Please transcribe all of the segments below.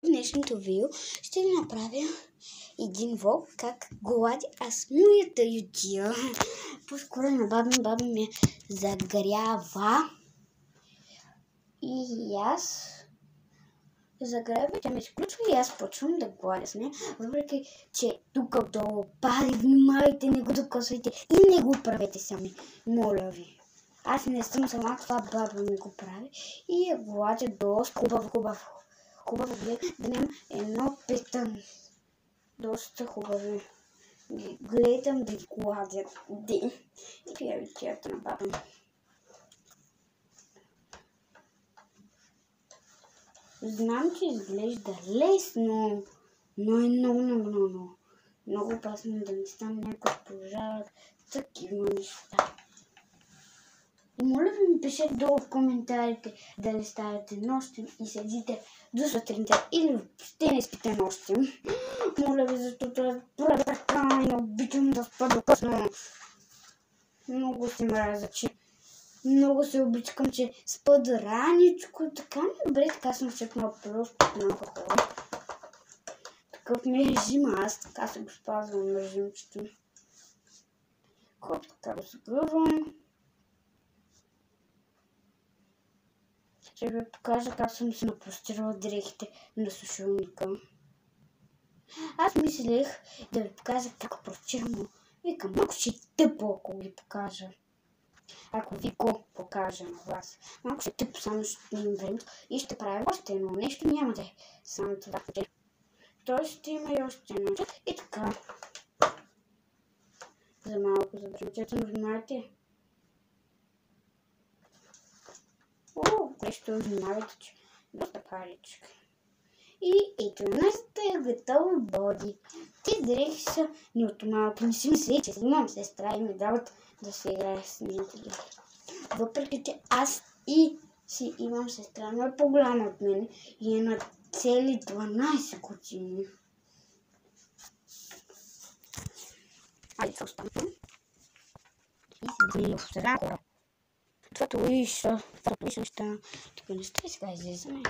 днешното видео ще ви направя един влог как гладя аз моята ютия. По-скоро на баба ми загрява и аз загрява, тя ме изключва и аз почвам да гладя с нея, въпреки че тук долу пари, внимавайте, не го докосвайте и не го правете сами, моля ви. Аз не съм сама, това баба ми го прави и я гладя доста хубаво да нямам едно петън. Доста хубаво. Гледам да ги гладят. И тя вичията на баба ми. Знам, че изглежда лесно, но е много опасно да не стане някой пожар, такива неща. И моля ви ми пишете долу в коментарите дали ставате нощем и седите до сутринта или ще не спите нощем. Моля ви, защото аз не обичам да спа до късно. Много се мразя, че много се обичам, че спа до раничко. Така ми добре, така съм свикнала просто малко хора. Такъв ми е режим, аз така се го спазвам режимчето. Хоп, така го загървам. Ще ви покажа как съм се напростирала дрехите на сушилника. Аз мислех да ви покажа как простирам, но викам, малко ще тъпо, ако ви покажа. Ако ви го покажа на вас. Малко ще тъпо, само ще имам времето и ще правя още едно нещо, няма да е само това. Той ще има и още едно. И така. За малко, за времето, но внимавайте. Нещо внимавайте, че доста паричка. И ето нашата е готова боди. Тези дрехи са ни от малко. Не си мисли, че имам сестра и ми дават да се играе с нейните дрехи. Въпреки, че аз и си имам сестра, но е по-голяма от мен и е на цели 12 години. Айде се останем. И се били в сега хора. Това лиша неща. Тук не сте сега излизаме.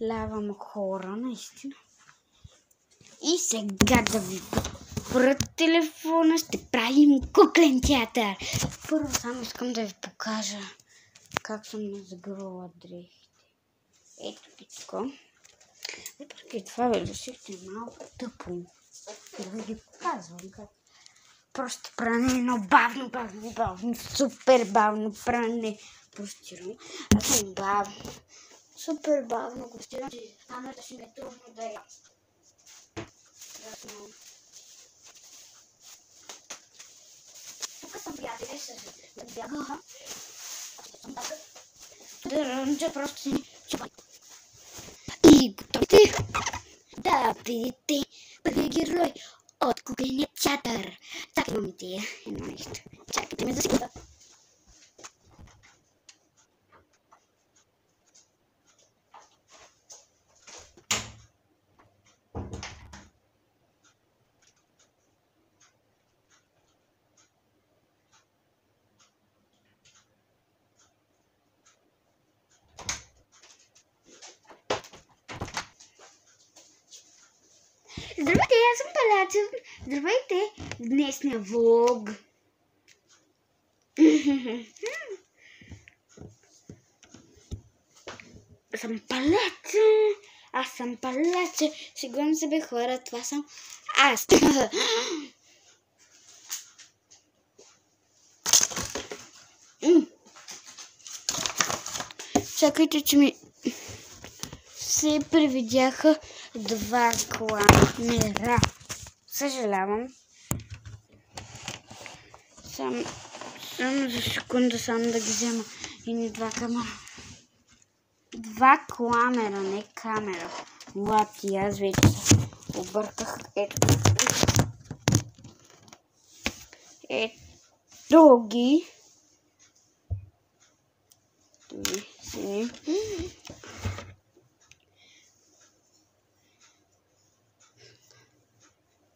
Съжалявам хора, наистина. И сега да ви пред телефона ще правим куклен театър. Първо само искам да ви покажа как съм назаграла дрехите. Ето ги така. Въпреки това ви решихте малко тъпо. Да ви показвам как. Просто пране едно бавно, супер бавно пране. Простирам. Аз съм бавно. Супер бавно го стирам, че камерата ще ми е трудно да я. Тук съм приятели с бягаха. Да просто си чупай. И готовите да видите първия герой от кукления театър. Чакай, момите, едно нещо. Чакайте ме за секунда. Здравейте, аз съм Палачев. Здравейте в днешния влог. Аз съм Палачев. Сигурно се бе хора, това съм аз. Чакайте, че ми се привидяха два кламера. Съжалявам. Само за секунда само да ги взема и не два камера. Два кламера, не камера. Лапти, аз вече се обърках. Ето ги.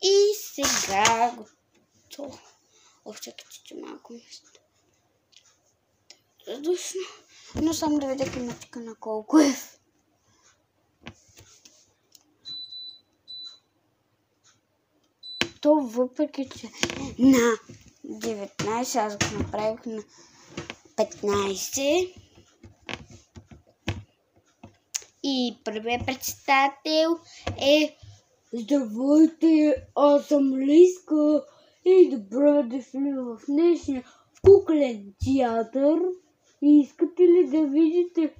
И сега готово. Чакайте, че малко место. въздушно. Но само да видя климатика на колко е. То въпреки, че на 19, аз го направих на 15. И първият представител е: здравейте, аз съм Лиска и добре дошли в днешния куклен театър. Искате ли да видите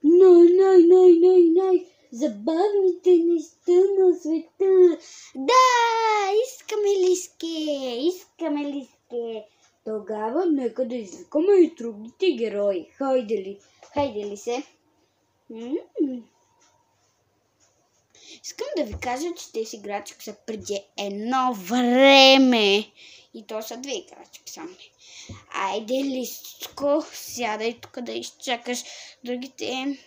най забавните неща на света? Да, искаме Лиске. Тогава нека да извикаме и другите герои. Хайде ли се? Искам да ви кажа, че тези играчки са преди едно време. И то са 2 играчки само. Айде, Лиско, сядай тук да изчакаш другите.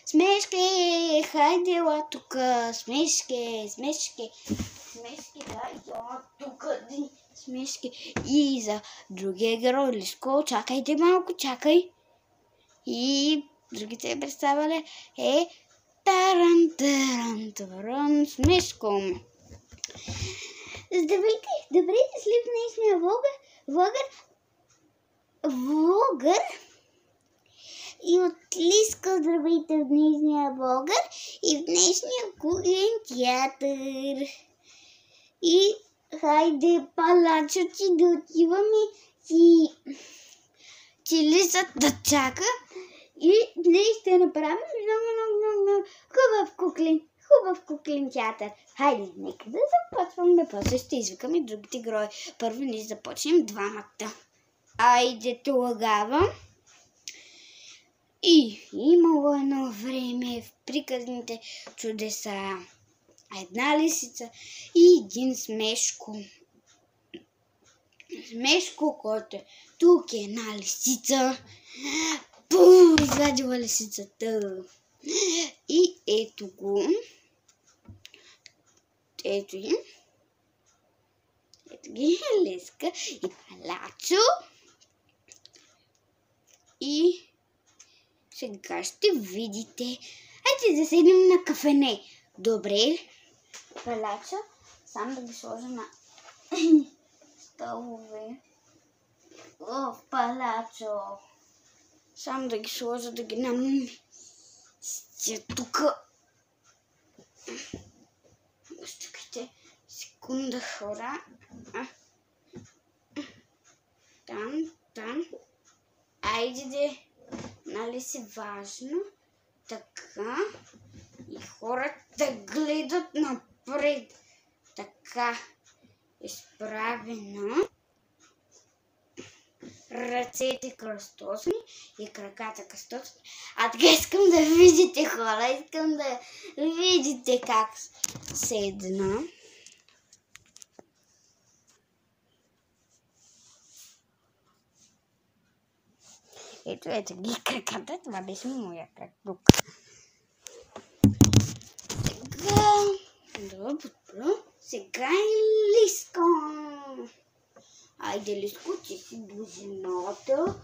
Смешки, хайде ела тук. Смешки, да, ела тук. Смешки. И за другия герой, Лиско, чакайте малко, чакай. И другите представяли е Таран, Смешко. Здравейте, добре дошли в днешния влогър. И от Лиска здравейте в днешния влогър и в днешния куклен театър. И хайде, Палачо, ти да отиваме ти Лиза да чака. И днес ще направим много хубав куклен театър. Хайде, нека да започваме, после ще извикаме другите герои. Първо ние започнем двамата. Айде тогава. И имало едно време в приказните чудеса една лисица и един Смешко. Смешко, който тук е една лисица. Извадила лисицата. И ето го. Ето ги Лиска и Палачо. И сега ще видите. Хайде да седнем на кафене. Добре. Палачо, сам да ги сложа на столове. Палачо. Само да ги сложа, да ги наместя тук. Чакайте секунда, хора. Там. Айде де. Нали си важно? Така. И хората гледат напред. Така. Изправено. Ръцете кръстосни и краката кръстосни. А така искам да видите, хора. Искам да видите как седна. Ето ги краката. Това беше моя крак тук. Добро. Сега е Лиска. Айде, Лиско, ти си близината.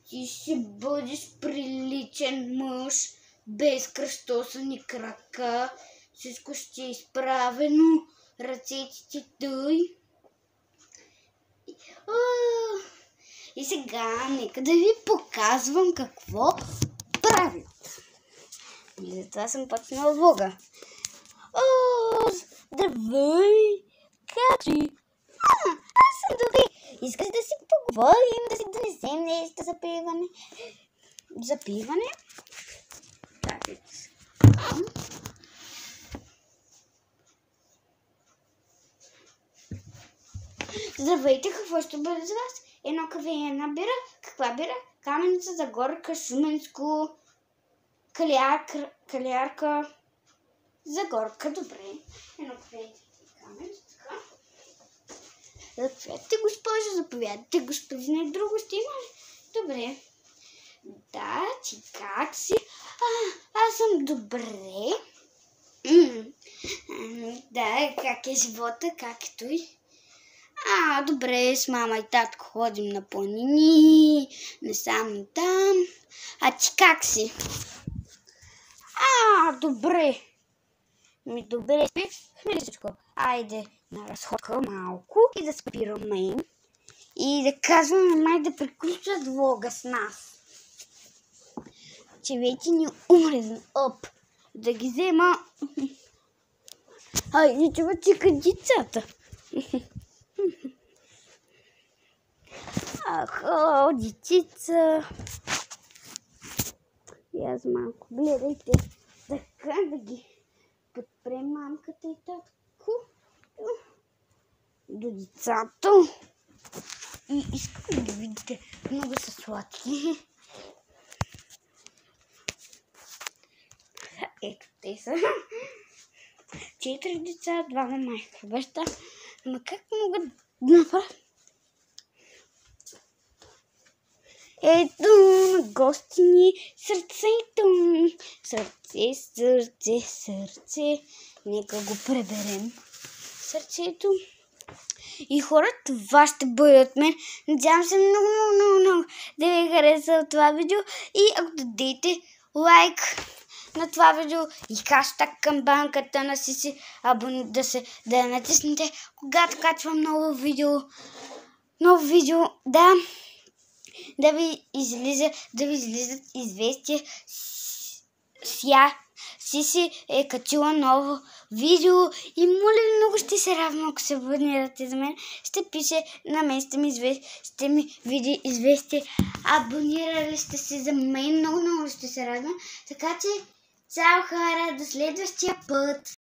Ти ще бъдеш приличен мъж, без кръстосани крака. Всичко ще е изправено. Ръцете ти тъй. И сега нека да ви показвам какво правят. И затова съм почнала влога. Здравей! Как си? Аз съм добре. Искаш да си поговорим, да си донесем нещо за пиване? За пиване? Так. Здравейте, какво ще бъде за вас? Едно кафе и една бира. Каква бира? Каменица, Загорка, Шуменско, Калиарка, Загорка. Добре. Едно кафе и каменица. Заповядайте, госпожо, заповядайте, господине. Друго ще има ли? Добре. Да, ти как си? Аз съм добре. Да, как е живота, как е той? Добре, с мама и татко ходим на планини, Не само там. А ти как си? Добре. Добре. Смили всичко. Айде на разходка малко и да спираме. И да казваме май да приключват влога с нас. Че вече ни умрезна. Да ги взема. Айде, че чека децата. Дечица. И аз малко гледайте. Така да ги подпрем мамката и татко до децата. И искам да видите, много са сладки. Ето те са. 4 деца, 2 майка баща. Ама как мога да направя? Ето на гости ни сърцето. Сърце. Нека го преберем. Сърцето. И хора, това ще бъдат мен. Надявам се много да ви хареса това видео. И ако дадете лайк на това видео и хаштаг към банката на Сиси, да натиснете, когато качвам ново видео, да ви излизат известия. Сиси е качила ново видео и моля много ще се радвам, ако се абонирате за мен. Ще пише на мен, ще ми види известие. Абонирали сте се за мен, много ще се радвам. Така че, чао хора, до следващия път!